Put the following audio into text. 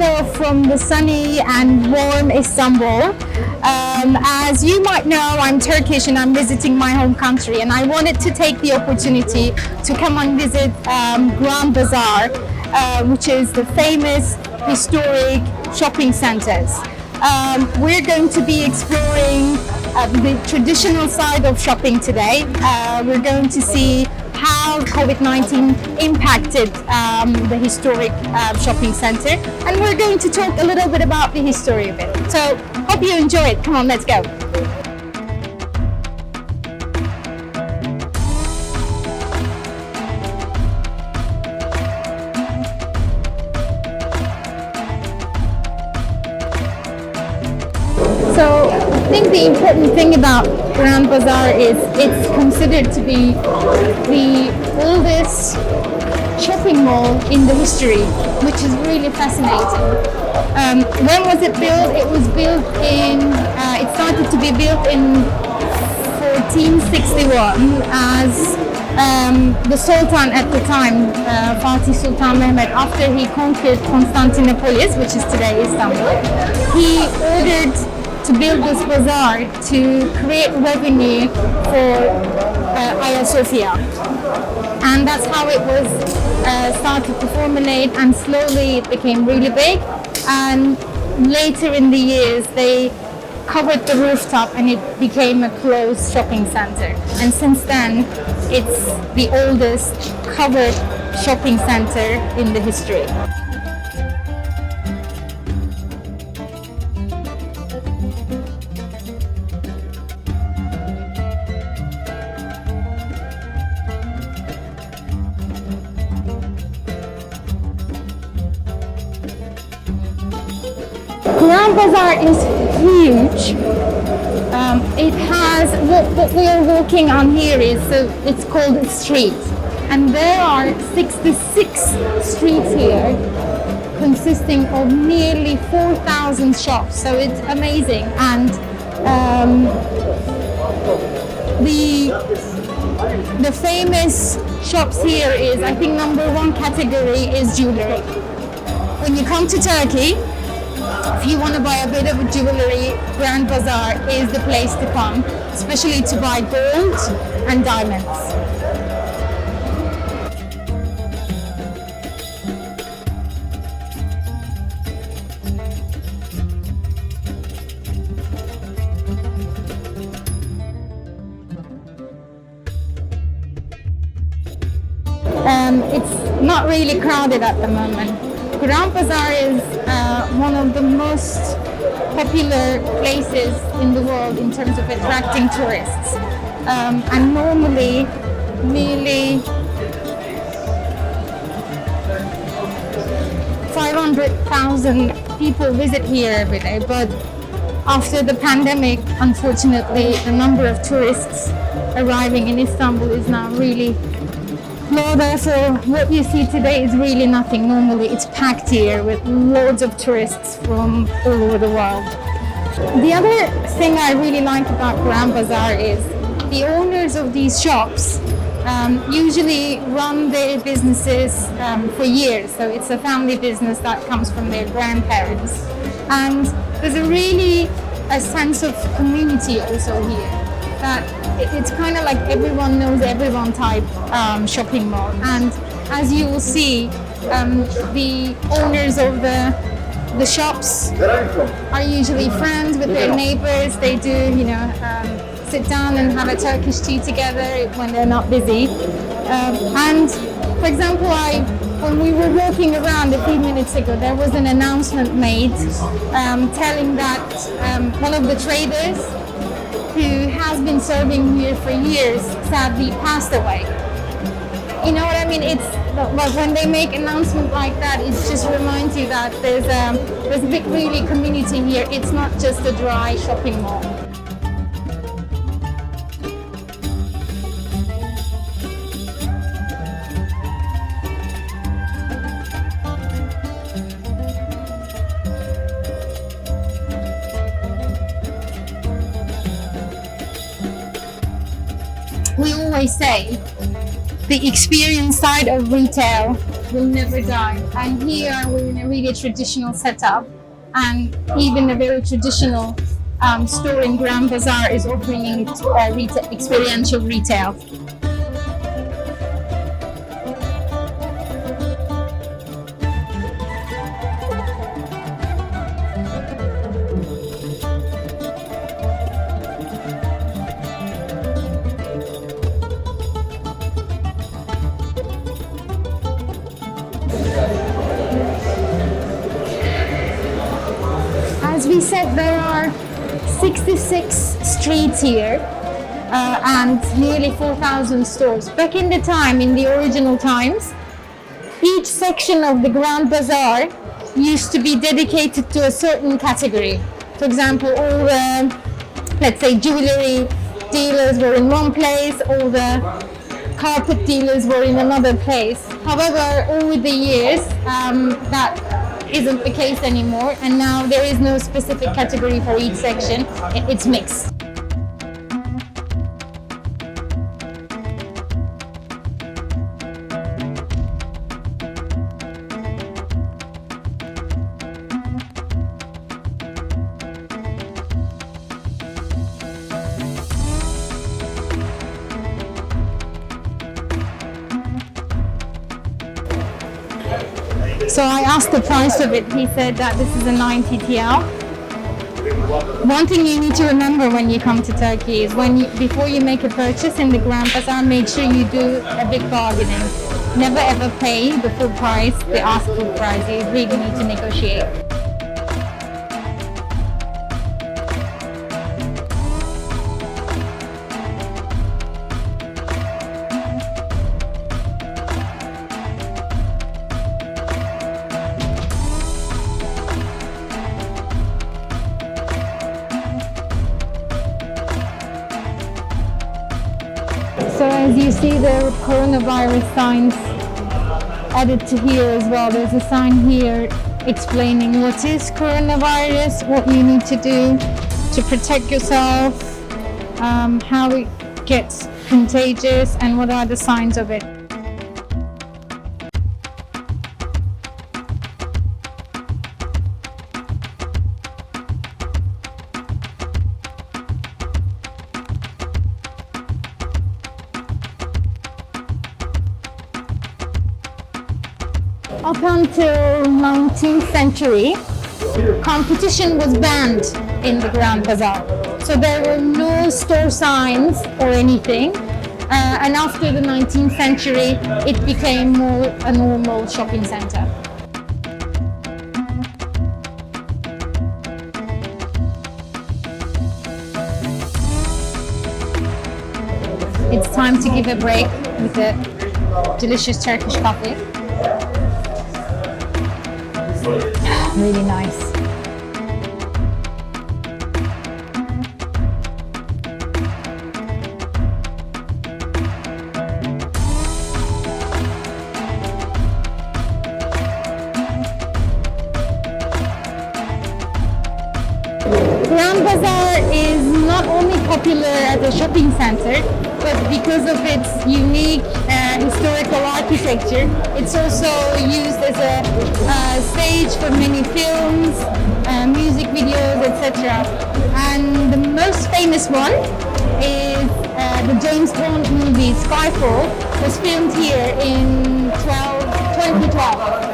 signing off from the sunny and warm Istanbul. As you might know, I'm Turkish and I'm visiting my home country, and I wanted to take the opportunity to come and visit Grand Bazaar, which is the famous historic shopping centers. We're going to be exploring the traditional side of shopping today. We're going to see how COVID-19 impacted the historic shopping center, and we're going to talk a little bit about the history of it. So, hope you enjoy it. Come on, let's go. So, I think the important thing about Grand Bazaar is it's considered to be the oldest shopping mall in the history, which is really fascinating. When was it built? It was built it started to be built in 1461 as the Sultan at the time, Fatih Sultan Mehmet, after he conquered Constantinople, which is today Istanbul, he ordered to build this bazaar to create revenue for Hagia Sophia. And that's how it was started to formulate, and slowly it became really big. And later in the years, they covered the rooftop and it became a closed shopping center. And since then, it's the oldest covered shopping center in the history. Grand Bazaar is huge. It has what we are walking on here is it's called a street, and there are 66 streets here, consisting of nearly 4,000 shops. So it's amazing, and the famous shops here is, I think, number one category is jewelry. When you come to Turkey, if you want to buy a bit of jewelry, Grand Bazaar is the place to come, especially to buy gold and diamonds. It's not really crowded at the moment. Grand Bazaar is one of the most popular places in the world in terms of attracting tourists. And normally, nearly 500,000 people visit here every day. But after the pandemic, unfortunately, the number of tourists arriving in Istanbul is now really low. Therefore, what you see today is really nothing. Normally, it's packed here with loads of tourists from all over the world. The other thing I really like about Grand Bazaar is the owners of these shops usually run their businesses for years. So it's a family business that comes from their grandparents. And there's a sense of community also here. That it's kind of like everyone knows everyone type shopping mall, and as you will see, the owners of the shops are usually friends with their neighbors. They do, sit down and have a Turkish tea together when they're not busy. And for example, when we were walking around a few minutes ago, there was an announcement made telling that one of the traders who has been serving here for years sadly passed away. You know what I mean? But when they make announcements like that, it just reminds you that there's a big really community here. It's not just a dry shopping mall. We always say the experience side of retail will never die. And here we're in a really traditional setup, and even a very traditional store in Grand Bazaar is offering experiential retail. As we said, there are 66 streets here and nearly 4,000 stores. Back in the time, in the original times, each section of the Grand Bazaar used to be dedicated to a certain category. For example, all the, let's say, jewelry dealers were in one place, all the carpet dealers were in another place. However, over the years, that isn't the case anymore, and now there is no specific category for each section. It's mixed. So I asked the price of it. He said that this is a 90 TL. One thing you need to remember when you come to Turkey is before you make a purchase in the Grand Bazaar, make sure you do a big bargaining. Never ever pay the full price, the asking price. You really need to negotiate. So as you see, there are coronavirus signs added to here as well. There's a sign here explaining what is coronavirus, what you need to do to protect yourself, how it gets contagious, and what are the signs of it. Up until 19th century, competition was banned in the Grand Bazaar. So there were no store signs or anything. And after the 19th century, it became more a normal shopping center. It's time to give a break with a delicious Turkish coffee. Really nice. Grand Bazaar is not only popular as a shopping center, but because of its unique historical architecture, it's also used as a stage for many films, music videos, etc. And the most famous one is the James Bond movie Skyfall, was filmed here in 2012.